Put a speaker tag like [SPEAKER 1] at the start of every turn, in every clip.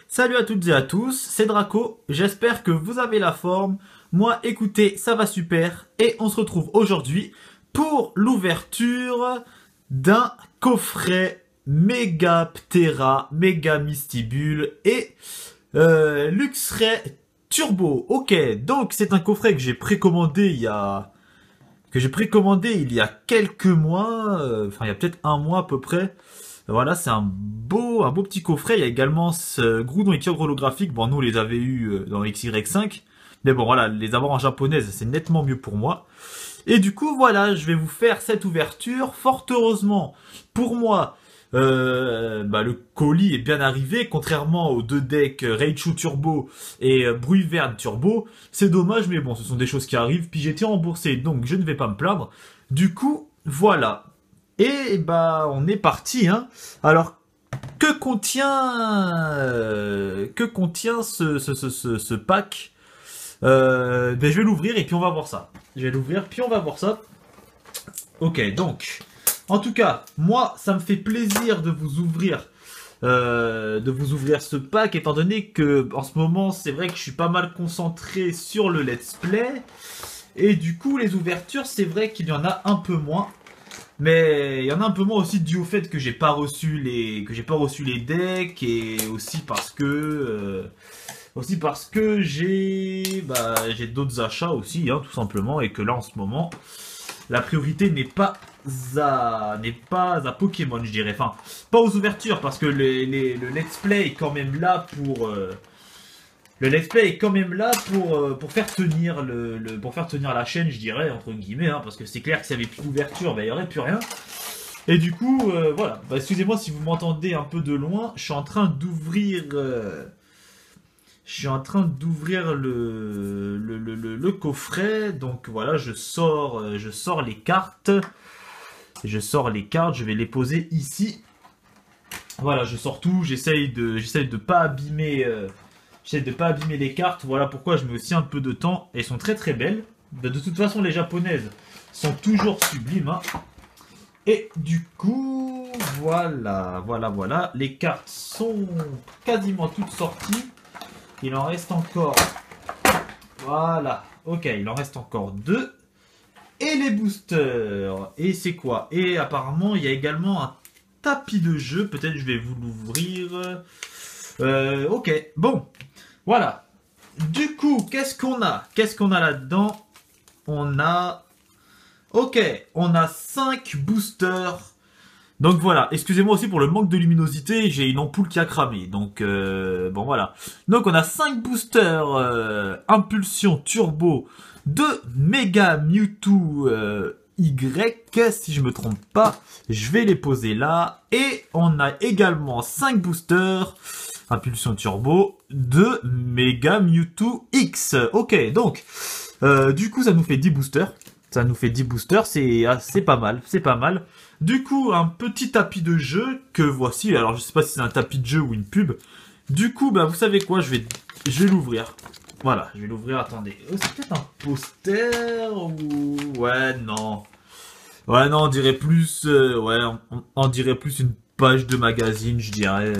[SPEAKER 1] Salut à toutes et à tous, c'est Draco, j'espère que vous avez la forme. Moi, écoutez, ça va super et on se retrouve aujourd'hui pour l'ouverture d'un coffret Mega Ptera, Mega Mystibule et Luxray Turbo. Ok, donc c'est un coffret que j'ai précommandé il y a quelques mois, enfin il y a peut-être un mois à peu près. Voilà, c'est un beau petit coffret. Il y a également ce Groudon et Tigre holographique. Bon, nous, on les avait eu dans XY5. Mais bon, voilà, les avoir en japonaise, c'est nettement mieux pour moi. Et du coup, voilà, je vais vous faire cette ouverture. Fort heureusement, pour moi, le colis est bien arrivé. Contrairement aux deux decks Raichu Turbo et Bruyverne Turbo. C'est dommage, mais bon, ce sont des choses qui arrivent. Puis j'ai été remboursé, donc je ne vais pas me plaindre. Du coup, voilà. Et bah on est parti hein. Alors que contient ce pack je vais l'ouvrir et puis on va voir ça. Je vais l'ouvrir puis on va voir ça. Ok, donc en tout cas, moi ça me fait plaisir de vous ouvrir ce pack étant donné que en ce moment, c'est vrai que je suis pas mal concentré sur le let's play et du coup les ouvertures, c'est vrai qu'il y en a un peu moins. Mais il y en a un peu moins aussi dû au fait que j'ai pas reçu les decks et aussi parce que j'ai d'autres achats aussi hein, tout simplement et que là en ce moment la priorité n'est pas à Pokémon, je dirais, enfin pas aux ouvertures parce que le let's play est quand même là pour le let's play est quand même là pour faire tenir pour faire tenir la chaîne, je dirais, entre guillemets, hein, parce que c'est clair que s'il n'y avait plus d'ouverture, il n'y aurait plus rien. Et du coup, voilà. Bah, excusez-moi si vous m'entendez un peu de loin, je suis en train d'ouvrir le coffret. Donc voilà, je sors les cartes. Je vais les poser ici. Voilà, je sors tout, j'essaye de pas abîmer. J'essaie de pas abîmer les cartes, voilà pourquoi je mets aussi un peu de temps. Elles sont très très belles. De toute façon, les japonaises sont toujours sublimes. Hein. Et du coup, voilà. Les cartes sont quasiment toutes sorties. Il en reste encore... Voilà. Ok, il en reste encore deux. Et les boosters. Et c'est quoi? Et apparemment, il y a également un tapis de jeu. Peut-être je vais vous l'ouvrir. Ok, bon. Voilà. Du coup, qu'est-ce qu'on a? Qu'est-ce qu'on a là-dedans? On a 5 boosters. Donc voilà, excusez-moi aussi pour le manque de luminosité, j'ai une ampoule qui a cramé. Donc bon voilà. Donc on a 5 boosters Impulsion Turbo de Mega Mewtwo Y, si je me trompe pas. Je vais les poser là. Et on a également 5 boosters Impulsion Turbo de Mega Mewtwo X. Ok, donc, du coup, ça nous fait 10 boosters. C'est pas mal, c'est pas mal. Du coup, un petit tapis de jeu que voici. Alors, je sais pas si c'est un tapis de jeu ou une pub. Du coup, bah, vous savez quoi, je vais l'ouvrir. Voilà, je vais l'ouvrir, attendez. C'est peut-être un poster ou... Ouais, non. Ouais, non, on dirait plus... on dirait plus une page de magazine, je dirais.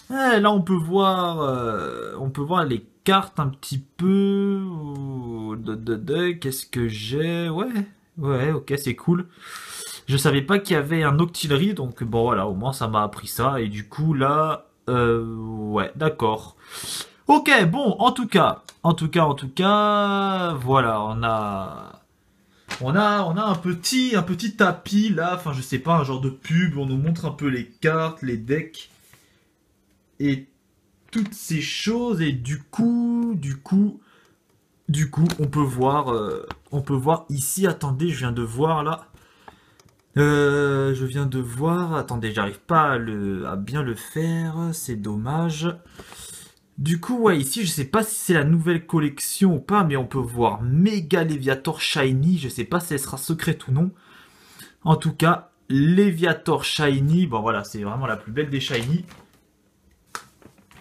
[SPEAKER 1] Là, on peut voir les cartes un petit peu. Qu'est-ce que j'ai? Ouais, ok, c'est cool. Je savais pas qu'il y avait un Octillery, donc bon, voilà, au moins ça m'a appris ça. Et du coup, là, ouais, d'accord. Ok, bon, en tout cas, voilà, on a un petit tapis là. Enfin, je sais pas, un genre de pub. On nous montre un peu les cartes, les decks. Et toutes ces choses et du coup on peut voir ici. Attendez, je viens de voir là. Attendez, j'arrive pas à bien le faire, c'est dommage. Du coup, ouais, ici, je sais pas si c'est la nouvelle collection ou pas, mais on peut voir Mega Léviator Shiny. Je sais pas si elle sera secrète ou non. En tout cas, Léviator Shiny, bon voilà, c'est vraiment la plus belle des Shiny.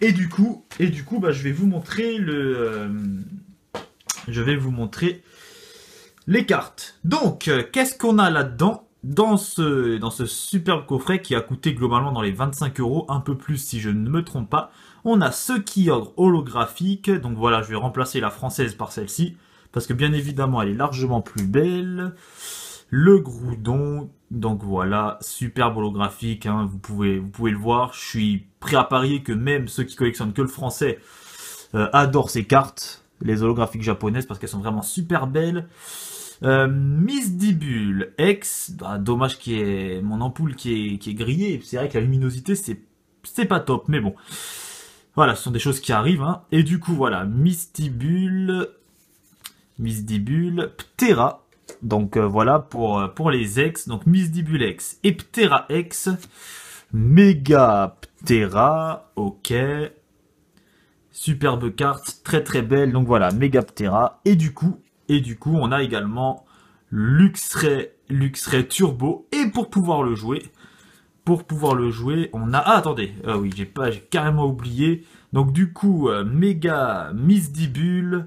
[SPEAKER 1] Et du coup, bah, je vais vous montrer les cartes. Donc, qu'est-ce qu'on a là-dedans? dans ce superbe coffret qui a coûté globalement dans les 25 euros, un peu plus si je ne me trompe pas, on a ce Kyogre holographique. Donc voilà, je vais remplacer la française par celle-ci, parce que bien évidemment elle est largement plus belle. Le Groudon, donc voilà, superbe holographique, hein, vous pouvez le voir. Je suis prêt à parier que même ceux qui collectionnent que le français adorent ces cartes, les holographiques japonaises, parce qu'elles sont vraiment super belles. Miss Dibule X, bah, dommage qu'il y ait mon ampoule qui est grillée. C'est vrai que la luminosité c'est pas top, mais bon. Voilà, ce sont des choses qui arrivent, hein. Et du coup, voilà, Miss Dibule, Ptera. Donc voilà pour les X. Donc Miss Dibule X et Ptera X. Méga Ptera, ok. Superbe carte, très très belle. Donc voilà, Méga Ptera. Et du coup, on a également Luxray Turbo. Et pour pouvoir le jouer, on a... Ah, attendez, oui, j'ai carrément oublié. Donc du coup, Méga Miss Dibule.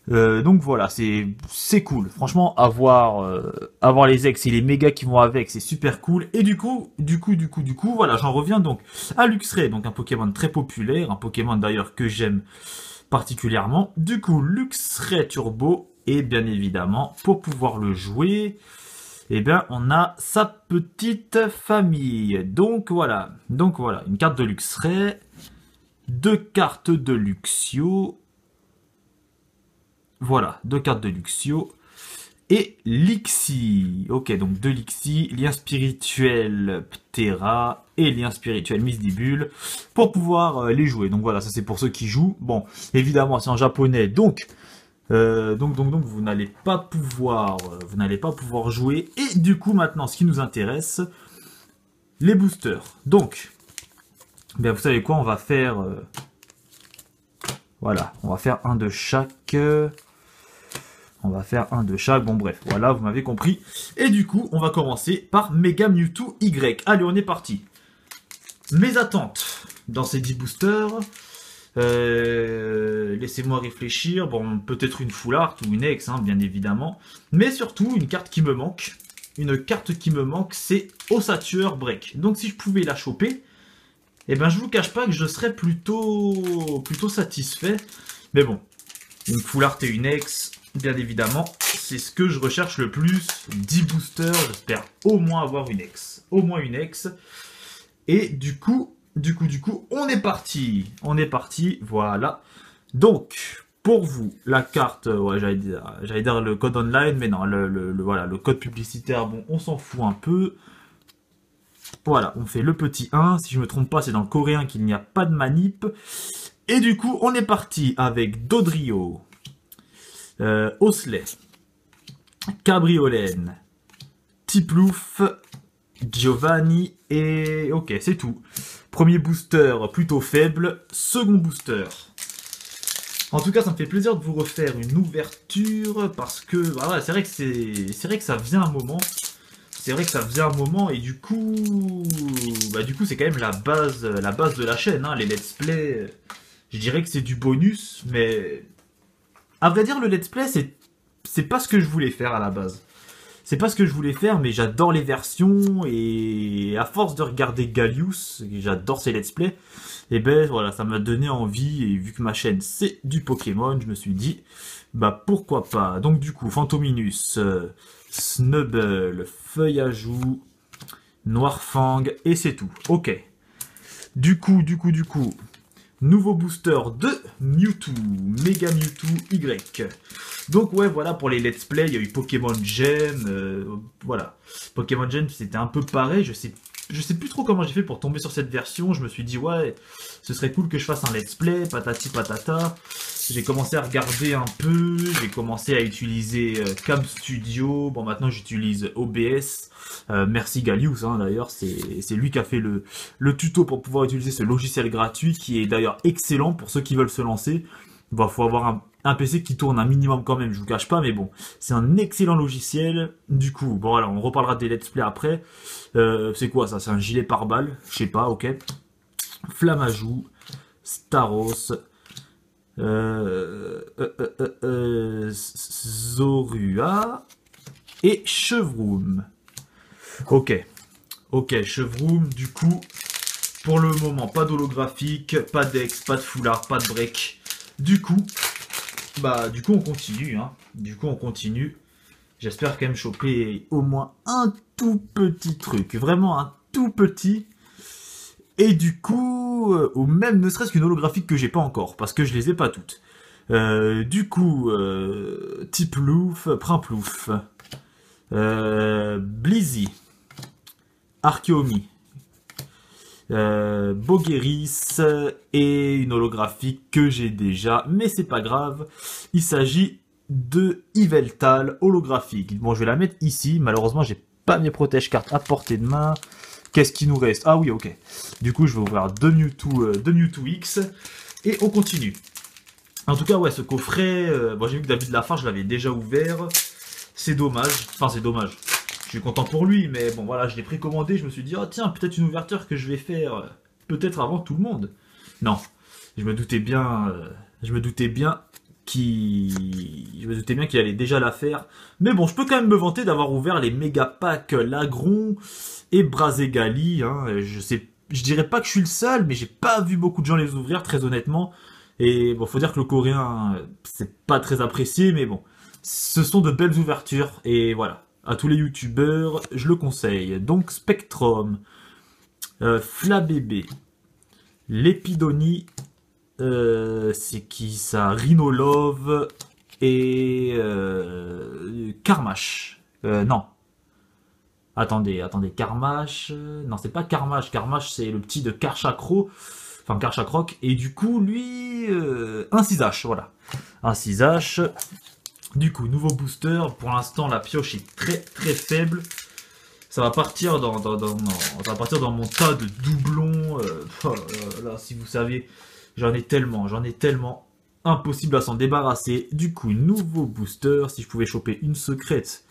[SPEAKER 1] Donc voilà, c'est cool. Franchement, avoir les ex et les mégas qui vont avec, c'est super cool. Et du coup, voilà, j'en reviens donc à Luxray, donc un Pokémon très populaire, un Pokémon d'ailleurs que j'aime particulièrement. Du coup, Luxray Turbo, et bien évidemment, pour pouvoir le jouer, eh bien, on a sa petite famille. Donc voilà, une carte de Luxray, 2 cartes de Luxio. Voilà, 2 cartes de Luxio. Et Lixie. Ok, donc 2 Lixie, lien spirituel Ptera et lien spirituel Miss Dibule pour pouvoir les jouer. Donc voilà, ça c'est pour ceux qui jouent. Bon, évidemment, c'est en japonais, donc vous n'allez pas pouvoir jouer. Et du coup, maintenant, ce qui nous intéresse, les boosters. Donc, bien, vous savez quoi, on va faire... voilà, on va faire un de chaque... Bon bref, voilà, vous m'avez compris. Et du coup, on va commencer par Mega Mewtwo Y. Allez, on est parti. Mes attentes dans ces 10 boosters. Laissez-moi réfléchir. Bon, peut-être une Full Art ou une X, hein, bien évidemment. Mais surtout, une carte qui me manque. C'est Ossature Break. Donc si je pouvais la choper, eh ben je vous cache pas que je serais plutôt satisfait. Mais bon, une Full Art et une X, bien évidemment, c'est ce que je recherche le plus. 10 boosters, j'espère au moins avoir une X. Et du coup, on est parti. Voilà. Donc, pour vous, la carte, ouais, j'allais dire le code online, mais non, voilà, le code publicitaire, bon, on s'en fout un peu. Voilà, on fait le petit 1. Si je me trompe pas, c'est dans le coréen qu'il n'y a pas de manip. Et du coup, on est parti avec Dodrio, Osley, Cabriolène, Tiplouf, Giovanni et... Ok, c'est tout. Premier booster plutôt faible, second booster. En tout cas, ça me fait plaisir de vous refaire une ouverture parce que voilà, c'est vrai que ça faisait un moment. Et du coup, c'est quand même la base de la chaîne, hein, les let's play. Je dirais que c'est du bonus, mais à vrai dire, le let's play, c'est pas ce que je voulais faire à la base. C'est pas ce que je voulais faire, mais j'adore les versions, et à force de regarder Gallius, j'adore ses let's play, et ben voilà, ça m'a donné envie, et vu que ma chaîne c'est du Pokémon, je me suis dit, bah pourquoi pas. Donc du coup, Fantominus, Snubble, Feuille à Joue, Noirfang, et c'est tout. Ok. Du coup, nouveau booster de Mewtwo, Mega Mewtwo Y. Donc ouais, voilà, pour les let's play, il y a eu Pokémon Gem, voilà. Pokémon Gem, c'était un peu pareil, je sais plus trop comment j'ai fait pour tomber sur cette version. Je me suis dit, ouais, ce serait cool que je fasse un let's play, patati patata. J'ai commencé à regarder un peu, j'ai commencé à utiliser Cam Studio. Bon, maintenant j'utilise OBS. Merci Gallius, hein, d'ailleurs, c'est lui qui a fait le tuto pour pouvoir utiliser ce logiciel gratuit, qui est d'ailleurs excellent pour ceux qui veulent se lancer. Bon, faut avoir un PC qui tourne un minimum quand même, je vous cache pas, mais bon, c'est un excellent logiciel. Du coup, bon voilà, on reparlera des let's play après. C'est quoi ça? C'est un gilet pare-balles, je sais pas, ok. Flamajou, Staros, Zorua et Chevroom. Ok. Ok, Chevroom, du coup, pour le moment, pas d'holographique, pas d'ex, pas de foulard, pas de break. Du coup, on continue, hein. Du coup, on continue. J'espère quand même choper au moins un tout petit truc. Vraiment un tout petit. Et du coup, ou même ne serait-ce qu'une holographique que j'ai pas encore, parce que je les ai pas toutes. Du coup, Tiplouf, Primplouf, Blizzy, Archeomi, Bogeris et une holographique que j'ai déjà, mais c'est pas grave. Il s'agit de Yveltal holographique. Bon, je vais la mettre ici. Malheureusement, j'ai pas mes protège-cartes à portée de main. Qu'est-ce qui nous reste? Ah oui, ok. Du coup, je vais ouvrir deux Mewtwo X et on continue. En tout cas, ouais, ce coffret, bon, j'ai vu que David Lafarge je l'avais déjà ouvert. C'est dommage. Enfin, c'est dommage. Je suis content pour lui, mais bon, voilà, je l'ai précommandé. Je me suis dit, oh tiens, peut-être une ouverture que je vais faire peut-être avant tout le monde. Non, je me doutais bien, qu'il allait déjà la faire. Mais bon, je peux quand même me vanter d'avoir ouvert les méga packs Lagron et Brazegali. Hein. Je dirais pas que je suis le seul, mais j'ai pas vu beaucoup de gens les ouvrir, très honnêtement. Et bon, faut dire que le coréen, c'est pas très apprécié, mais bon, ce sont de belles ouvertures. Et voilà, à tous les youtubeurs, je le conseille. Donc Spectrum, Flabébé, Lépidonie, c'est qui ça? Rhinolove et Karmash. Non. Attendez, Karmash. Non, c'est pas Karmash. Karmash, c'est le petit de Karchakro. Enfin, Karchakrok. Et du coup, lui, un 6H, voilà. Un 6H. Du coup, nouveau booster. Pour l'instant, la pioche est très très faible. Ça va partir dans mon tas de doublons. Oh là, si vous savez, j'en ai tellement. Impossible à s'en débarrasser. Du coup, nouveau booster. Si je pouvais choper une secrète,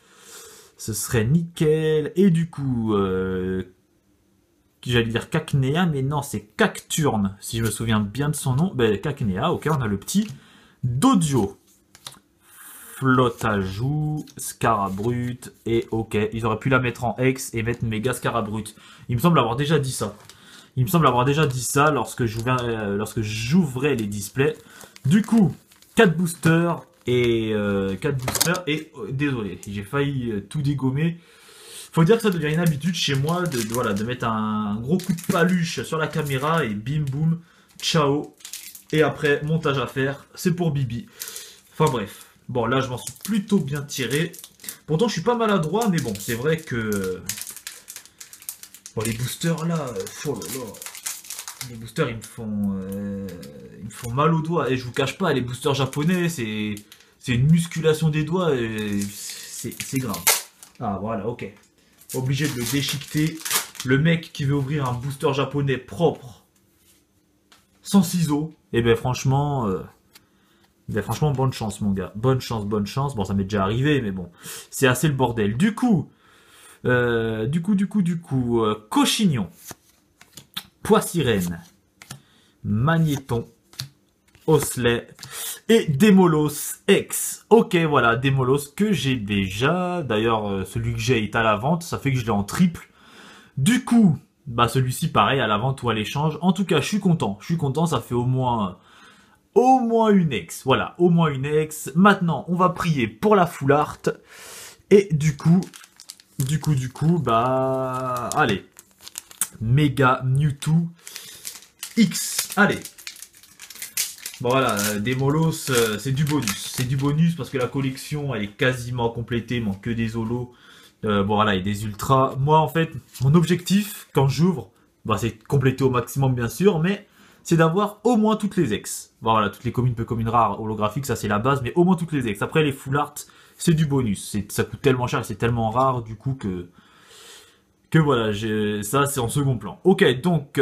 [SPEAKER 1] ce serait nickel. Et du coup, j'allais dire Cacnea, mais non, c'est Cacturne. Si je me souviens bien de son nom. Ben, Cacnea, ok, on a le petit Dodio. Flottajout, Scarabrut, et ok, ils auraient pu la mettre en X et mettre méga Scarabrut. Il me semble avoir déjà dit ça. Lorsque j'ouvrais les displays. Du coup, 4 boosters et désolé, j'ai failli tout dégommer. Faut dire que ça devient une habitude chez moi de mettre un gros coup de paluche sur la caméra et bim boum, ciao. Et après, montage à faire, c'est pour Bibi. Enfin bref. Bon, là, je m'en suis plutôt bien tiré. Pourtant, je suis pas maladroit, mais bon, c'est vrai que... Bon, les boosters, là... Oh là là. Les boosters, ils me font mal aux doigts. Et je vous cache pas, les boosters japonais, c'est une musculation des doigts. C'est grave. Ah, voilà, ok. Obligé de le déchiqueter. Le mec qui veut ouvrir un booster japonais propre, sans ciseaux, et ben franchement... franchement, bonne chance, mon gars. Bonne chance. Bon, ça m'est déjà arrivé, mais bon. C'est assez le bordel. Du coup, Cochignon, Poissirène, Magnéton, Osselet et Démolos X. Ok, voilà, Démolos que j'ai déjà. D'ailleurs, celui que j'ai est à la vente. Ça fait que je l'ai en triple. Du coup, bah celui-ci, pareil, à la vente ou à l'échange. En tout cas, je suis content. Ça fait au moins une ex, voilà, au moins une ex. Maintenant, on va prier pour la full art. Et du coup, bah, allez. Méga Mewtwo X, allez. Bon voilà, des molos, c'est du bonus. C'est du bonus parce que la collection, elle est quasiment complétée, il manque que des holos. Bon voilà, et des ultras. Moi, en fait, mon objectif, quand j'ouvre, bah, c'est compléter au maximum, bien sûr, mais... c'est d'avoir au moins toutes les ex. Bon, voilà, toutes les communes, peu communes rares, holographiques, ça c'est la base, mais au moins toutes les ex. Après, les full art, c'est du bonus. Ça coûte tellement cher et c'est tellement rare, du coup, que voilà, ça c'est en second plan. Ok, donc,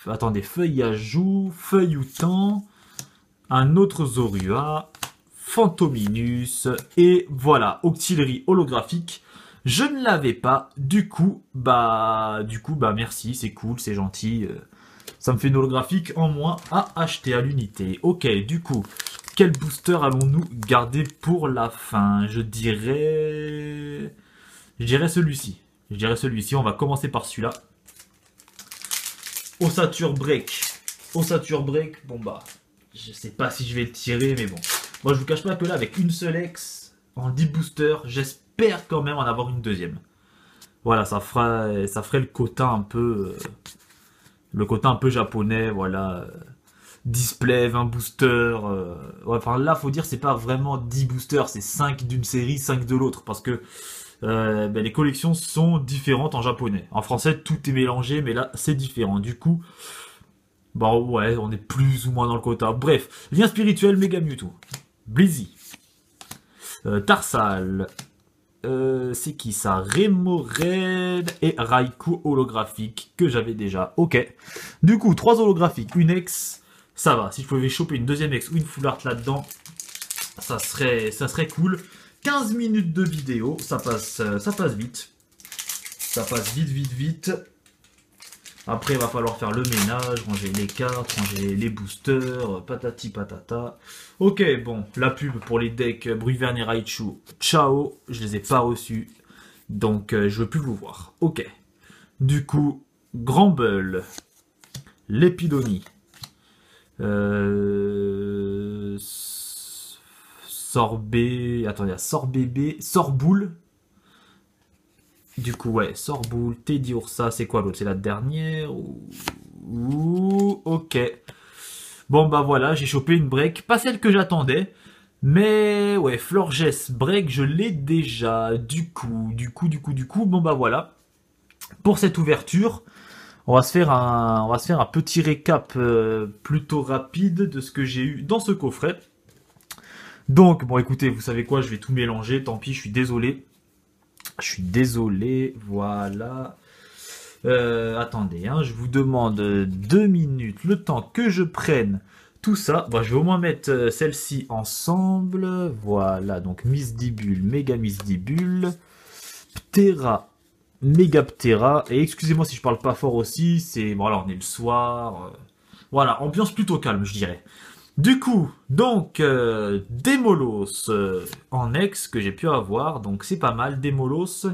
[SPEAKER 1] attendez, Feuillajou, Feuilloutant, un autre Zorua, Fantominus, et voilà, Octillerie holographique. Je ne l'avais pas, du coup, bah, merci, c'est cool, c'est gentil. Ça me fait une holographique en moins à acheter à l'unité. Ok, du coup, quel booster allons-nous garder pour la fin? Je dirais Je dirais celui-ci. Je dirais celui-ci. On va commencer par celui-là. Ossature Break. Ossature Break. Bon bah, je sais pas si je vais le tirer, mais bon. Moi, je vous cache pas que là, avec une seule ex en 10 boosters, j'espère quand même en avoir une deuxième. Voilà, ça ferait le quota un peu... le quota un peu japonais, voilà. Display, 20 boosters. Ouais, enfin là, faut dire, c'est pas vraiment 10 boosters, c'est 5 d'une série, 5 de l'autre. Parce que les collections sont différentes en japonais. En français, tout est mélangé, mais là, c'est différent. Du coup, bon, ouais, on est plus ou moins dans le quota. Bref, lien spirituel, Mega Mewtwo. Blizzy. Tarsal. C'est qui ça? Remoraid et Raikou holographique que j'avais déjà. Ok. Du coup, 3 holographiques, une ex, ça va. Si je pouvais choper une deuxième ex ou une full art là-dedans, ça serait cool. 15 minutes de vidéo, ça passe vite. Ça passe vite. Après, il va falloir faire le ménage, ranger les cartes, ranger les boosters, patati patata. Ok, bon, la pub pour les decks Bruyvern et Raichu, ciao, je les ai pas reçus, donc je veux plus vous voir. Ok, du coup, Granbull, Lépidonie, Sorbet, attends, il y a Sorbébé, Sorboule. Du coup, ouais, Sorboule, Teddy Ursa, c'est quoi l'autre? C'est la dernière ok. Bon, bah voilà, j'ai chopé une break. Pas celle que j'attendais. Mais, ouais, Florges break, je l'ai déjà. Du coup. Bon, bah voilà. Pour cette ouverture, on va se faire un petit récap plutôt rapide de ce que j'ai eu dans ce coffret. Donc, bon, écoutez, vous savez quoi? Je vais tout mélanger. Tant pis, je suis désolé. Voilà. Attendez, hein, je vous demande 2 minutes, le temps que je prenne tout ça. Bon, je vais au moins mettre celle-ci ensemble. Voilà, donc Misdibule, Méga Misdibule, Ptera, Méga Ptera. Et excusez-moi si je parle pas fort aussi, c'est... Bon, alors on est le soir. Voilà, ambiance plutôt calme, je dirais. Du coup, donc, Démolos en ex que j'ai pu avoir, donc c'est pas mal. Démolos,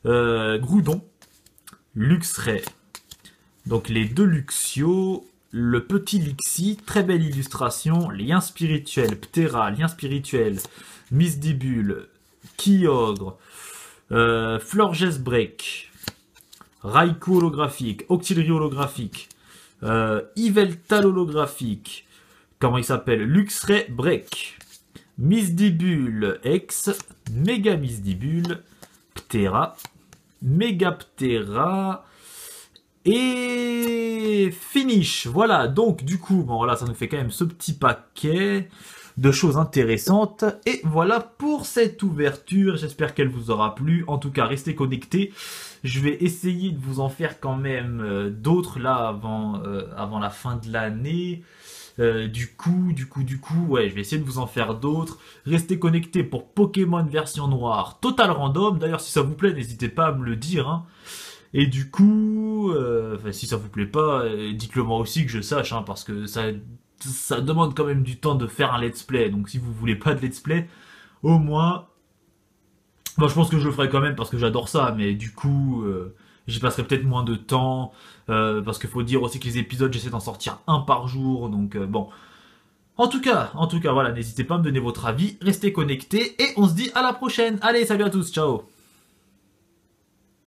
[SPEAKER 1] Groudon, Luxray, donc les deux Luxio, le petit Lixie, très belle illustration, lien spirituel, Ptera, lien spirituel, Misdibule, Kyogre, Florges Break, Raikou holographique, Octillerie holographique, Yveltal holographique, comment il s'appelle? Luxray Break, Misdibule X, Méga Misdibule, Ptera, Méga Ptera et finish. Voilà, donc du coup, bon là ça nous fait quand même ce petit paquet de choses intéressantes. Et voilà pour cette ouverture, j'espère qu'elle vous aura plu. En tout cas, restez connectés. Je vais essayer de vous en faire quand même d'autres là avant la fin de l'année. Du coup, ouais, je vais essayer de vous en faire d'autres. Restez connectés pour Pokémon version noire, total random. D'ailleurs, si ça vous plaît, n'hésitez pas à me le dire. Hein. Et du coup, si ça vous plaît pas, dites-le moi aussi que je sache, hein, parce que ça demande quand même du temps de faire un let's play. Donc si vous voulez pas de let's play, au moins... Bon, je pense que je le ferai quand même parce que j'adore ça, mais du coup... J'y passerai peut-être moins de temps, parce qu'il faut dire aussi que les épisodes, j'essaie d'en sortir un par jour, donc bon. En tout cas, voilà, n'hésitez pas à me donner votre avis, restez connectés, et on se dit à la prochaine. Allez, salut à tous, ciao.